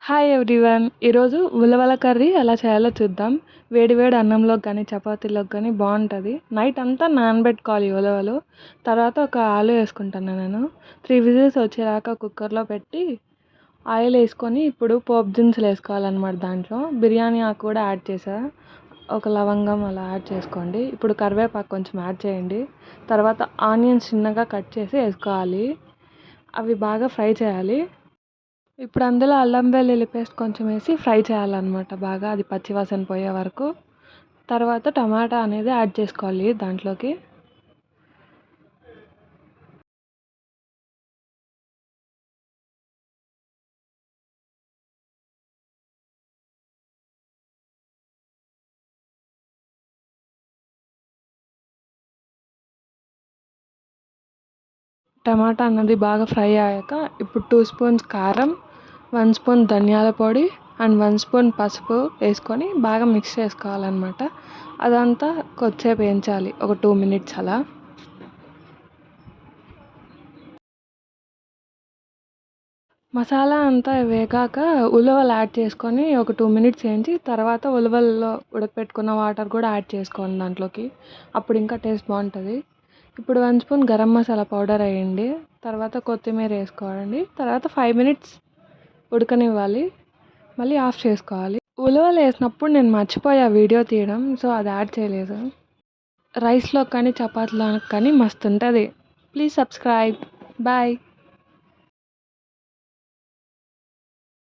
Hi everyone. ఈరోజు ఉలవల curry ఎలా చేయాలో చూద్దాం. వేడి వేడి అన్నంలోకి కానీ చపాతీలోకి కానీ బాగుంటుంది. నైట్ అంతా నానబెట్టుకోవాలి ఉలవలు. తర్వాత ఒక ఆలు వేసుకుంటాను నేను. 3 విజిల్స్ వచ్చేదాకా కుక్కర్లో పెట్టి ఆయిల్ వేసుకొని ఇప్పుడు పోపు దినుసులు వేసుకోవాలన్నమాట. దాంట్లో బిర్యానీ ఆకు కూడా యాడ్ చేసా, ఒక లవంగం అలా యాడ్ చేసుకోండి. ఇప్పుడు కరివేపాకు కొంచెం యాడ్ చేయండి. తర్వాత ఆనియన్స్ చిన్నగా కట్ చేసి వేసుకోవాలి. అవి బాగా ఫ్రై చేయాలి. ఇప్పుడు అందులో అల్లం వెల్లుల్లి పేస్ట్ కొంచెం వేసి ఫ్రై చేయాలన్నమాట బాగా, అది పచ్చివాసన పోయే వరకు. తర్వాత టమాటా అనేది యాడ్ చేసుకోవాలి దాంట్లోకి. టమాటా అన్నది బాగా ఫ్రై అయ్యాక ఇప్పుడు 2 స్పూన్స్ కారం, 1 స్పూన్ ధనియాల పొడి అండ్ 1 స్పూన్ పసుపు వేసుకొని బాగా మిక్స్ చేసుకోవాలన్నమాట. అదంతా కొద్దిసేపు వేయించాలి, ఒక 2 మినిట్స్ అలా. మసాలా అంతా వేగాక ఉలవలు యాడ్ చేసుకొని ఒక 2 మినిట్స్ వేయించి తర్వాత ఉలవల్లో ఉడకపెట్టుకున్న వాటర్ కూడా యాడ్ చేసుకోండి దాంట్లోకి. అప్పుడు ఇంకా టేస్ట్ బాగుంటుంది. ఇప్పుడు 1 స్పూన్ గరం మసాలా పౌడర్ వేయండి. తర్వాత కొత్తిమీర వేసుకోండి. తర్వాత 5 మినిట్స్ ఉడకనివ్వాలి. మళ్ళీ ఆఫ్ చేసుకోవాలి. ఉలవలు వేసినప్పుడు నేను మర్చిపోయా వీడియో తీయడం, సో అది యాడ్ చేయలేదు. రైస్లో కానీ చపాతీలో కానీ మస్తు ఉంటుంది. Please subscribe. బాయ్.